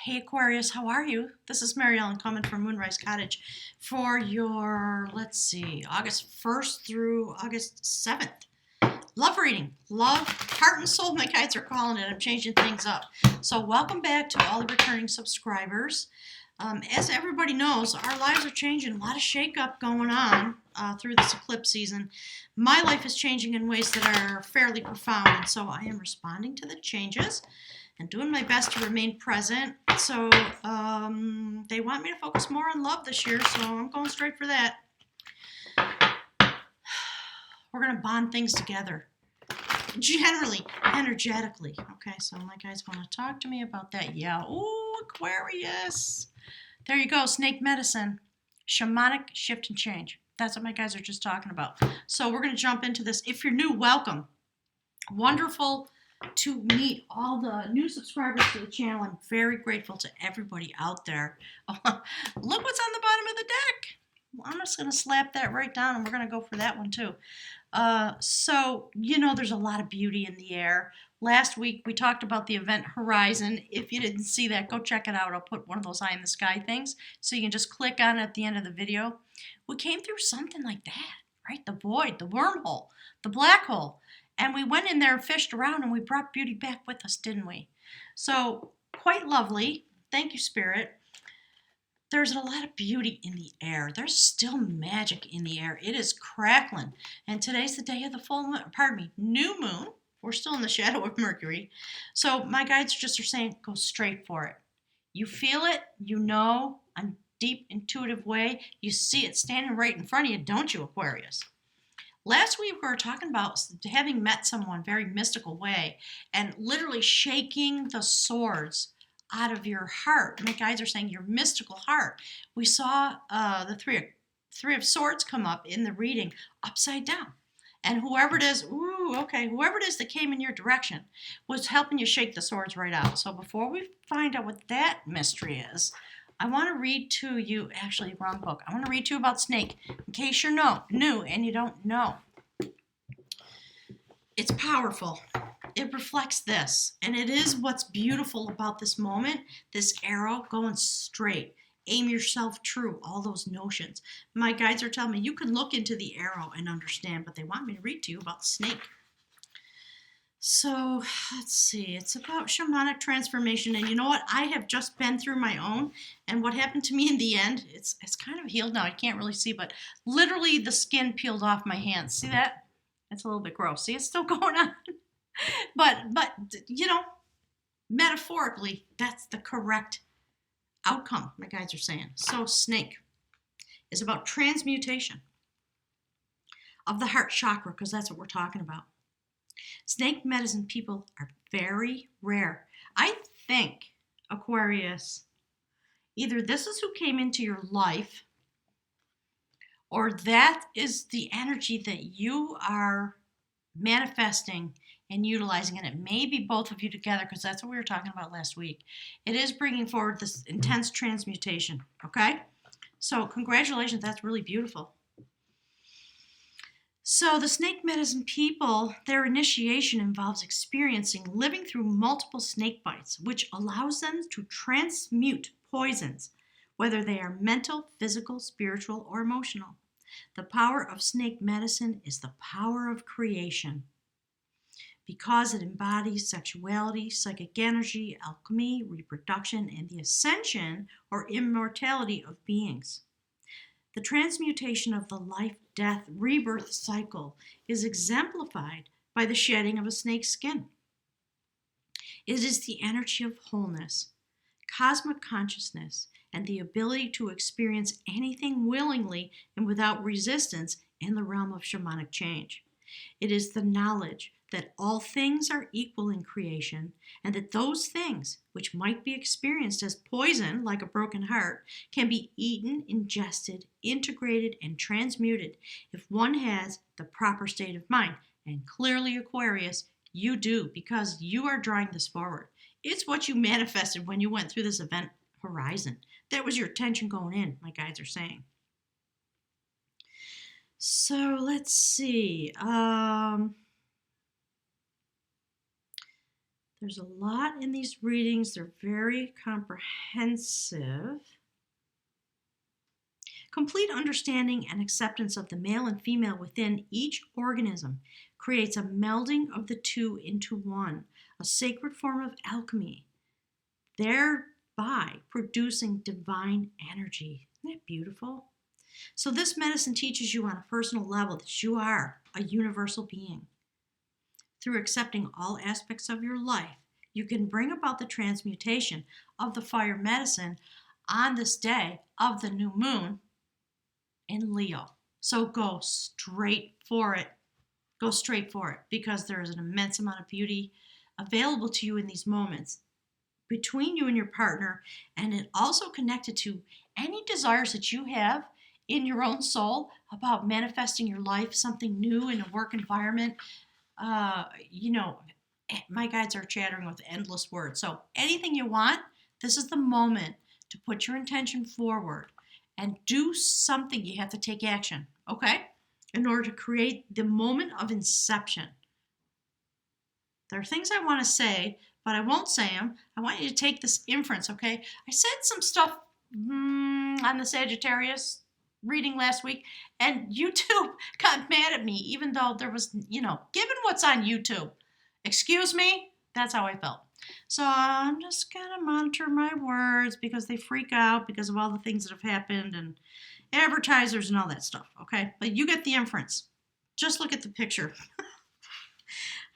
Hey Aquarius, how are you? This is Mary Ellen coming from Moonrise Cottage for your, August 1st through August 7th. Love reading. Love, heart and soul, my guides are calling it. I'm changing things up. So welcome back to all the returning subscribers. As everybody knows, our lives are changing. A lot of shake-up going on through this eclipse season. My life is changing in ways that are fairly profound, and so I am responding to the changes and doing my best to remain present. So they want me to focus more on love this year, so I'm going straight for that. We're going to bond things together, generally, energetically. Okay, so my guys want to talk to me about that. Yeah, ooh, Aquarius. There you go, snake medicine, shamanic shift and change. That's what my guys are just talking about. So we're going to jump into this. If you're new, welcome. Wonderful to meet all the new subscribers to the channel. I'm very grateful to everybody out there. Look what's on the bottom of the deck. I'm just going to slap that right down, and we're going to go for that one too. So, there's a lot of beauty in the air. Last week, we talked about the event Horizon. If you didn't see that, go check it out. I'll put one of those eye in the sky things, so you can just click on it at the end of the video. We came through something like that, right? The void, the wormhole, the black hole. And we went in there and fished around, and we brought beauty back with us, didn't we? So, quite lovely. Thank you, Spirit. There's a lot of beauty in the air. There's still magic in the air. It is crackling. And today's the day of the new moon. We're still in the shadow of Mercury. So my guides just are saying, go straight for it. You feel it, on a deep, intuitive way. You see it standing right in front of you, don't you, Aquarius? Last week we were talking about having met someone very mystical way and literally shaking the swords out of your heart. My guides are saying your mystical heart. We saw the three of swords come up in the reading upside down. And whoever it is that came in your direction was helping you shake the swords right out. So before we find out what that mystery is, I want to read to you, actually, wrong book. I want to read to you about snake, in case you're new and you don't know. It's powerful. It reflects this, and it is what's beautiful about this moment, this arrow going straight. Aim yourself true, all those notions. My guides are telling me you can look into the arrow and understand, but they want me to read to you about the snake. So, let's see. It's about shamanic transformation, and you know what? I have just been through my own, and what happened to me in the end, it's kind of healed now. I can't really see, but literally the skin peeled off my hands. See that? It's a little bit gross. See, it's still going on. But metaphorically, that's the correct outcome, my guides are saying. So snake is about transmutation of the heart chakra, because that's what we're talking about. Snake medicine people are very rare. I think, Aquarius, either this is who came into your life, or that is the energy that you are manifesting and utilizing, and it may be both of you together, because that's what we were talking about last week. It is bringing forward this intense transmutation, okay? So congratulations, that's really beautiful. So the snake medicine people, their initiation involves experiencing living through multiple snake bites, which allows them to transmute poisons, whether they are mental, physical, spiritual, or emotional. The power of snake medicine is the power of creation, because it embodies sexuality, psychic energy, alchemy, reproduction, and the ascension or immortality of beings. The transmutation of the life-death rebirth cycle is exemplified by the shedding of a snake's skin. It is the energy of wholeness, cosmic consciousness, and the ability to experience anything willingly and without resistance in the realm of shamanic change. It is the knowledge that all things are equal in creation, and that those things which might be experienced as poison, like a broken heart, can be eaten, ingested, integrated, and transmuted if one has the proper state of mind. And clearly, Aquarius, you do, because you are drawing this forward. It's what you manifested when you went through this event Horizon. That was your attention going in, my guides are saying. So let's see. There's a lot in these readings. They're very comprehensive. Complete understanding and acceptance of the male and female within each organism creates a melding of the two into one, a sacred form of alchemy, thereby producing divine energy. Isn't that beautiful? So this medicine teaches you on a personal level that you are a universal being. Through accepting all aspects of your life, you can bring about the transmutation of the fire medicine on this day of the new moon in Leo. So go straight for it. Go straight for it, because there is an immense amount of beauty available to you in these moments between you and your partner, and it also connected to any desires that you have in your own soul about manifesting your life, something new in a work environment. My guides are chattering with endless words. So anything you want, this is the moment to put your intention forward and do something. You have to take action, okay? In order to create the moment of inception. There are things I want to say, but I won't say them. I want you to take this inference, okay? I said some stuff on the Sagittarius reading last week, and YouTube got mad at me, even though there was, given what's on YouTube. Excuse me? That's how I felt. So I'm just going to monitor my words, because they freak out because of all the things that have happened and advertisers and all that stuff, okay? But you get the inference. Just look at the picture.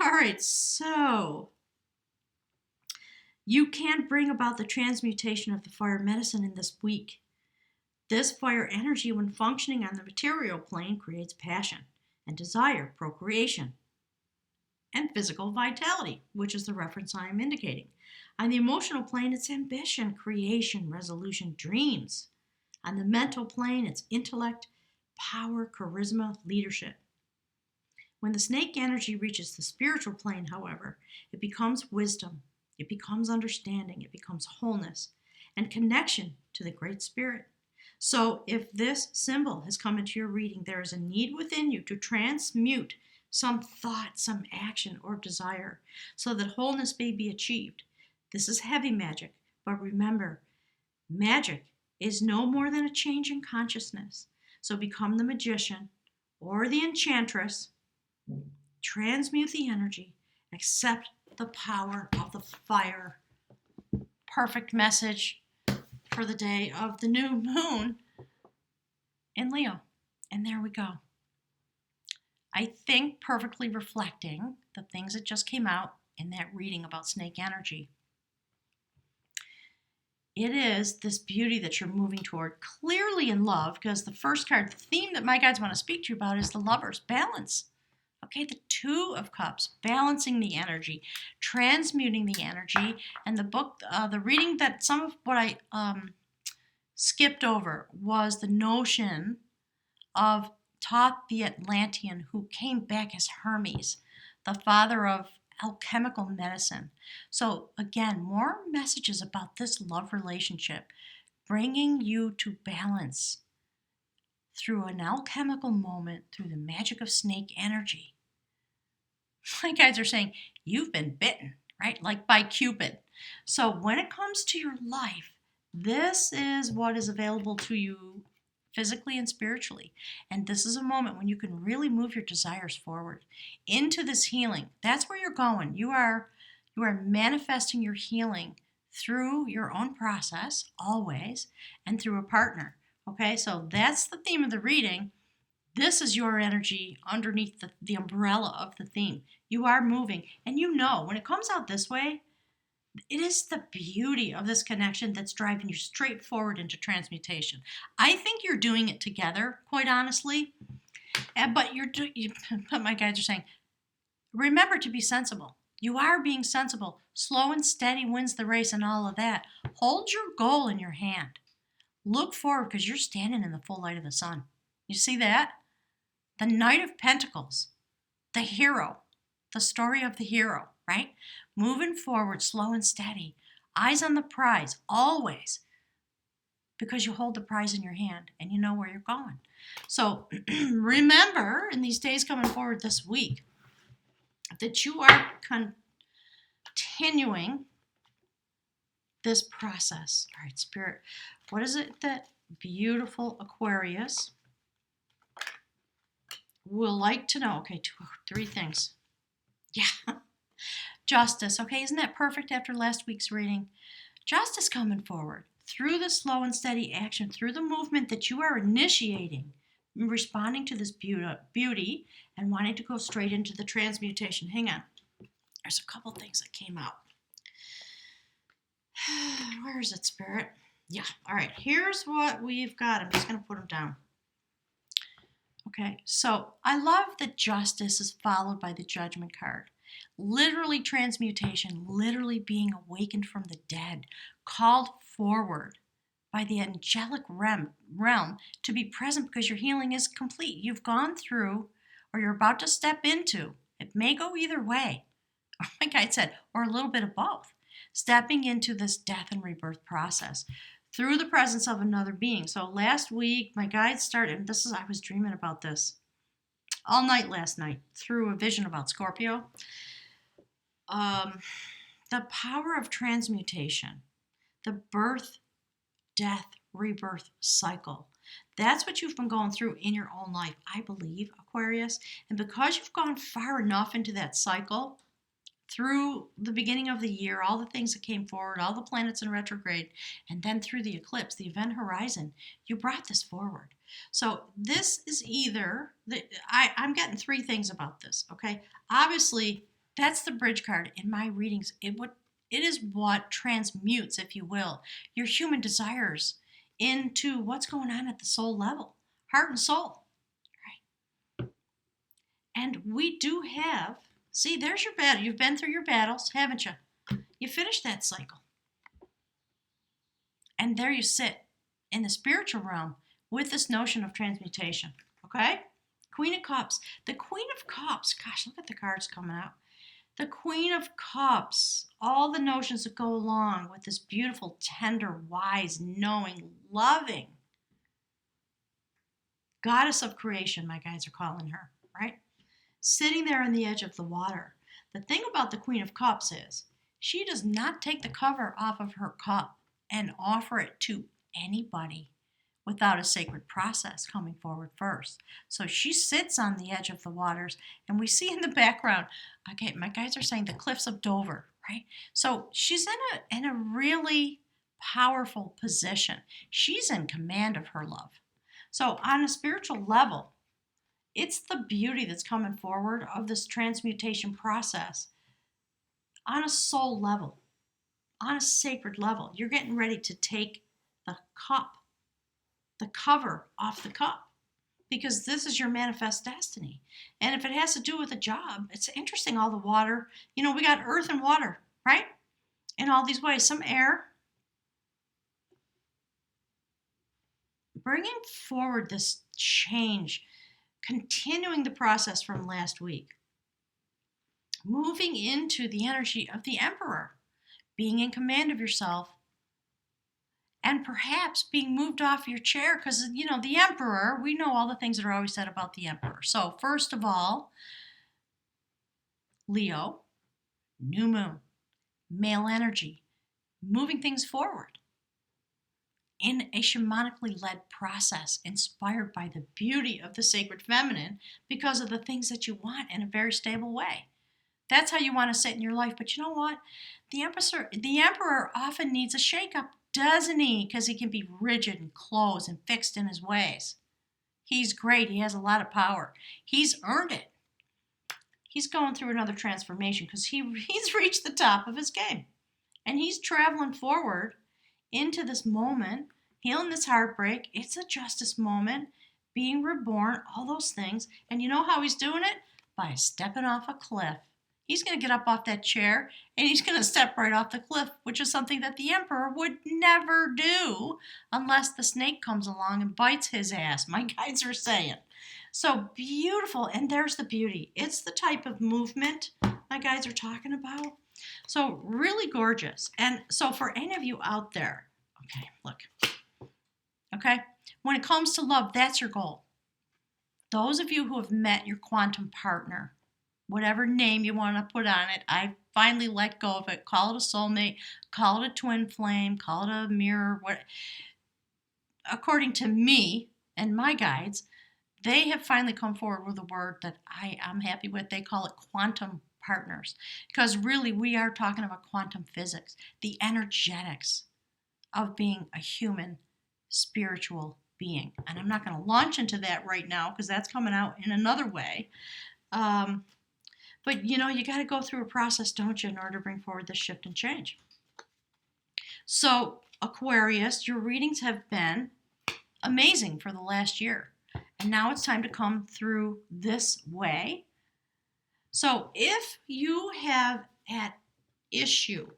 All right, so you can bring about the transmutation of the fire medicine in this week. This fire energy, when functioning on the material plane, creates passion and desire, procreation, and physical vitality, which is the reference I am indicating. On the emotional plane, it's ambition, creation, resolution, dreams. On the mental plane, it's intellect, power, charisma, leadership. When the snake energy reaches the spiritual plane, however, it becomes wisdom, it becomes understanding, it becomes wholeness, and connection to the Great Spirit. So if this symbol has come into your reading, there is a need within you to transmute some thought, some action, or desire, so that wholeness may be achieved. This is heavy magic, but remember, magic is no more than a change in consciousness. So become the magician or the enchantress, transmute the energy, accept the power of the fire. Perfect message for the day of the new moon in Leo. And there we go. I think perfectly reflecting the things that just came out in that reading about snake energy. It is this beauty that you're moving toward, clearly in love, because the first card, the theme that my guides want to speak to you about is the lovers, balance. Okay, the Two of Cups, balancing the energy, transmuting the energy, and the book, the reading that some of what I skipped over was the notion of Thoth the Atlantean, who came back as Hermes, the father of alchemical medicine. So again, more messages about this love relationship, bringing you to balance through an alchemical moment, through the magic of snake energy. My guides are saying, you've been bitten, right? Like by Cupid. So when it comes to your life, this is what is available to you physically and spiritually. And this is a moment when you can really move your desires forward into this healing. That's where you're going. You are manifesting your healing through your own process, always, and through a partner. Okay, so that's the theme of the reading. This is your energy underneath the umbrella of the theme. You are moving. And when it comes out this way, it is the beauty of this connection that's driving you straight forward into transmutation. I think you're doing it together, quite honestly. But but my guides are saying, remember to be sensible. You are being sensible. Slow and steady wins the race and all of that. Hold your goal in your hand. Look forward, because you're standing in the full light of the sun. You see that? The Knight of Pentacles, the hero, the story of the hero, right? Moving forward, slow and steady. Eyes on the prize, always. Because you hold the prize in your hand and you know where you're going. So remember, in these days coming forward this week, that you are continuing this process. All right, Spirit, what is it that beautiful Aquarius will like to know? Okay, three things. Yeah. Justice. Okay, isn't that perfect after last week's reading? Justice coming forward through the slow and steady action, through the movement that you are initiating, responding to this beauty and wanting to go straight into the transmutation. Hang on. There's a couple things that came out. Where is it, Spirit? Yeah. All right. Here's what we've got. I'm just going to put them down. Okay. So I love that justice is followed by the judgment card. Literally transmutation, literally being awakened from the dead, called forward by the angelic realm to be present because your healing is complete. You've gone through, or you're about to step into. It may go either way. Like I said, or a little bit of both. Stepping into this death and rebirth process through the presence of another being. So last week, my guides started, and I was dreaming about this all night last night through a vision about Scorpio. The power of transmutation, the birth, death, rebirth cycle. That's what you've been going through in your own life, I believe, Aquarius. And because you've gone far enough into that cycle, through the beginning of the year, all the things that came forward, all the planets in retrograde, and then through the eclipse, the event horizon, you brought this forward. So this is either, I'm getting three things about this, okay? Obviously, that's the bridge card in my readings. It is what transmutes, if you will, your human desires into what's going on at the soul level, heart and soul, right? And we do have, see, there's your battle. You've been through your battles, haven't you? You finished that cycle. And there you sit in the spiritual realm with this notion of transmutation, okay? Queen of Cups. The Queen of Cups, gosh, look at the cards coming out. The Queen of Cups, all the notions that go along with this beautiful, tender, wise, knowing, loving goddess of creation, my guides are calling her, right? Sitting there on the edge of the water. The thing about the Queen of Cups is she does not take the cover off of her cup and offer it to anybody without a sacred process coming forward first. So she sits on the edge of the waters, and we see in the background, okay, my guides are saying the cliffs of Dover, right? So she's in a really powerful position. She's in command of her love. So on a spiritual level, it's the beauty that's coming forward of this transmutation process on a soul level, on a sacred level. You're getting ready to take the cup, the cover off the cup, because this is your manifest destiny. And if it has to do with a job, it's interesting, all the water. You know, we got earth and water, right? In all these ways, some air. Bringing forward this change, continuing the process from last week, moving into the energy of the Emperor, being in command of yourself, and perhaps being moved off your chair because, you know, the Emperor, we know all the things that are always said about the Emperor. So first of all, Leo, new moon, male energy, moving things forward in a shamanically led process inspired by the beauty of the sacred feminine because of the things that you want in a very stable way. That's how you want to sit in your life. But you know what? The Emperor often needs a shakeup, doesn't he? Because he can be rigid and closed and fixed in his ways. He's great. He has a lot of power. He's earned it. He's going through another transformation because he's reached the top of his game. And he's traveling forward into this moment, healing this heartbreak. It's a justice moment, being reborn, all those things. And you know how he's doing it? By stepping off a cliff. He's going to get up off that chair and he's going to step right off the cliff, which is something that the Emperor would never do unless the snake comes along and bites his ass, my guides are saying. So beautiful, and there's the beauty. It's the type of movement my guides are talking about. So really gorgeous. And so for any of you out there, okay, look. Okay, when it comes to love, that's your goal. Those of you who have met your quantum partner, whatever name you want to put on it. I finally let go of it. Call it a soulmate, call it a twin flame, call it a mirror. What? According to me and my guides, they have finally come forward with a word that I am happy with. They call it quantum partners, because really we are talking about quantum physics, the energetics of being a human spiritual being. And I'm not going to launch into that right now because that's coming out in another way. But you got to go through a process, don't you, in order to bring forward this shift and change. So, Aquarius, your readings have been amazing for the last year. And now it's time to come through this way. So, if you have at issue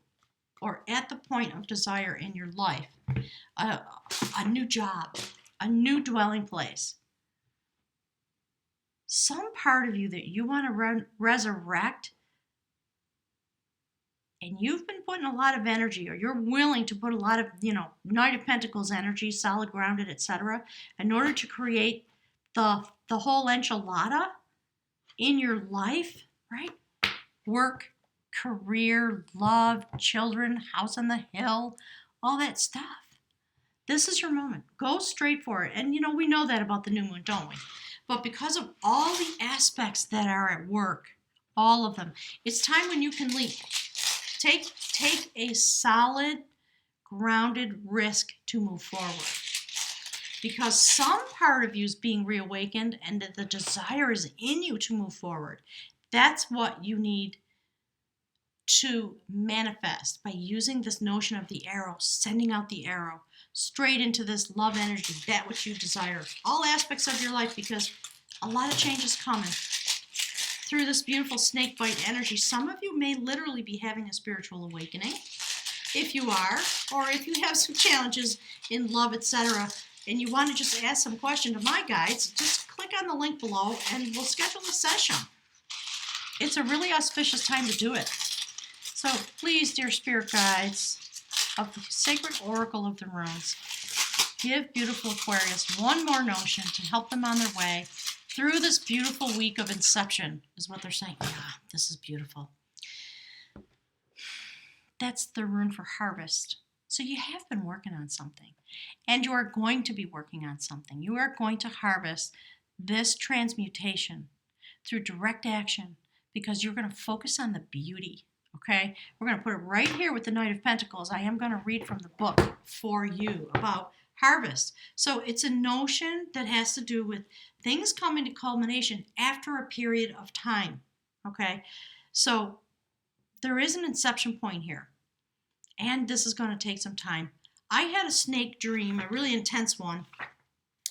or at the point of desire in your life, a new job, a new dwelling place, some part of you that you want to resurrect, and you've been putting a lot of energy, or you're willing to put a lot of, Knight of Pentacles energy, solid, grounded, etc., in order to create the whole enchilada in your life, right? Work, career, love, children, house on the hill, all that stuff. This is your moment. Go straight for it. And we know that about the new moon, don't we? But because of all the aspects that are at work, all of them, it's time when you can leap. Take a solid, grounded risk to move forward. Because some part of you is being reawakened and the desire is in you to move forward. That's what you need to manifest by using this notion of the arrow, sending out the arrow straight into this love energy, that which you desire. All aspects of your life, because a lot of change is coming through this beautiful snake bite energy. Some of you may literally be having a spiritual awakening. If you are, or if you have some challenges in love, etc., and you want to just ask some question to my guides, just click on the link below and we'll schedule a session. It's a really auspicious time to do it. So please, dear spirit guides of the sacred oracle of the runes, give beautiful Aquarius one more notion to help them on their way through this beautiful week of inception, is what they're saying. Yeah, this is beautiful. That's the rune for harvest. So you have been working on something, and you are going to be working on something. You are going to harvest this transmutation through direct action, because you're going to focus on the beauty. Okay, we're going to put it right here with the Knight of Pentacles. I am going to read from the book for you about harvest. So it's a notion that has to do with things coming to culmination after a period of time. Okay, so there is an inception point here, and this is going to take some time. I had a snake dream, a really intense one,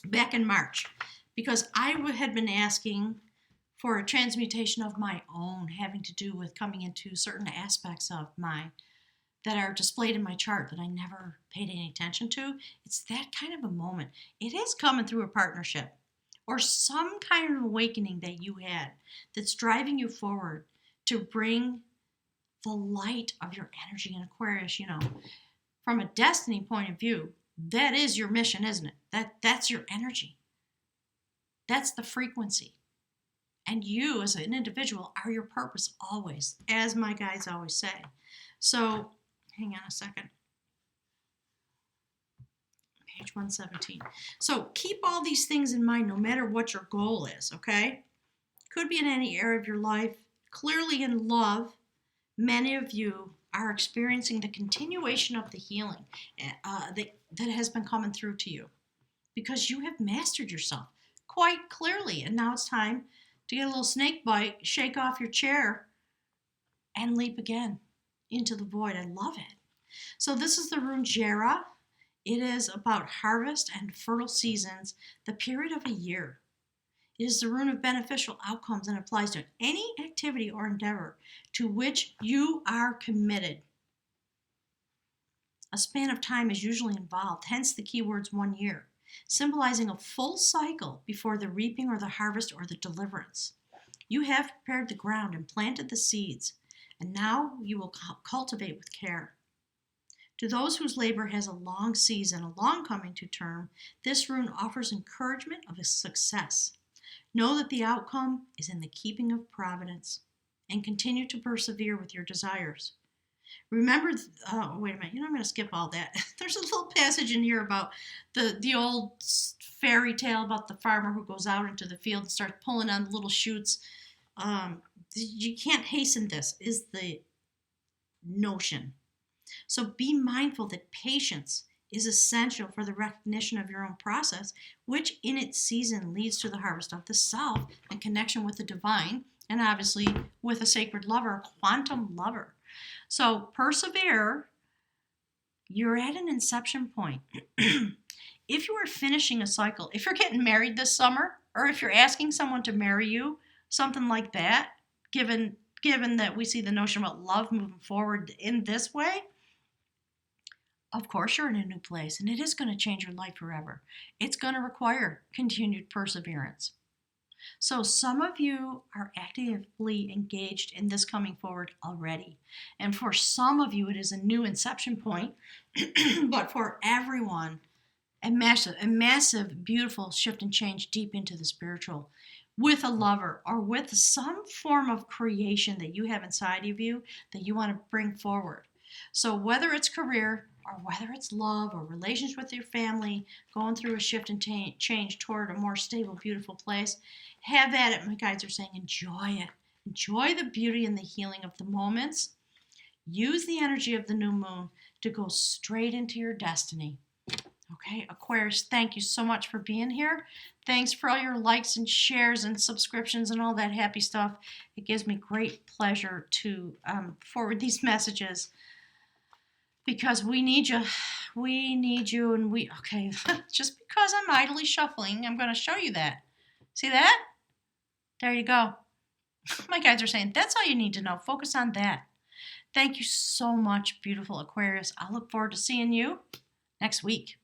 back in March, because I had been asking for a transmutation of my own, having to do with coming into certain aspects of that are displayed in my chart that I never paid any attention to. It's that kind of a moment. It is coming through a partnership or some kind of awakening that you had that's driving you forward to bring the light of your energy in Aquarius. From a destiny point of view, that is your mission, isn't it? That's your energy. That's the frequency. And you, as an individual, are your purpose always, as my guides always say. So, hang on a second. Page 117. So, keep all these things in mind no matter what your goal is, okay? Could be in any area of your life. Clearly in love, many of you are experiencing the continuation of the healing that has been coming through to you, because you have mastered yourself quite clearly. And now it's time to get a little snake bite, shake off your chair, and leap again into the void. I love it. So this is the rune Jera. It is about harvest and fertile seasons, the period of a year. It is the rune of beneficial outcomes and applies to any activity or endeavor to which you are committed. A span of time is usually involved, hence the keywords 1 year, symbolizing a full cycle before the reaping or the harvest or the deliverance. You have prepared the ground and planted the seeds, and now you will cultivate with care. To those whose labor has a long season, a long coming to term, this rune offers encouragement of a success. Know that the outcome is in the keeping of providence. and continue to persevere with your desires. Remember, oh, wait a minute, I'm going to skip all that. There's a little passage in here about the old fairy tale about the farmer who goes out into the field and starts pulling on little shoots. You can't hasten this, is the notion. So be mindful that patience is essential for the recognition of your own process, which in its season leads to the harvest of the self and connection with the divine, and obviously with a sacred lover, a quantum lover. So persevere. You're at an inception point. If you are finishing a cycle, if you're getting married this summer, or if you're asking someone to marry you, something like that, given that we see the notion about love moving forward in this way, of course you're in a new place, and it is going to change your life forever. It's going to require continued perseverance. So some of you are actively engaged in this coming forward already. And for some of you, it is a new inception point. But for everyone, a massive, beautiful shift and change deep into the spiritual with a lover or with some form of creation that you have inside of you that you want to bring forward. So whether it's career or whether it's love or relations with your family, going through a shift and change toward a more stable, beautiful place, have at it. My guides are saying enjoy it. Enjoy the beauty and the healing of the moments. Use the energy of the new moon to go straight into your destiny. Okay, Aquarius, thank you so much for being here. Thanks for all your likes and shares and subscriptions and all that happy stuff. It gives me great pleasure to forward these messages because we need you. We need you, and okay, just because I'm idly shuffling, I'm going to show you that. See that? There you go. My guides are saying that's all you need to know. Focus on that. Thank you so much, beautiful Aquarius. I look forward to seeing you next week.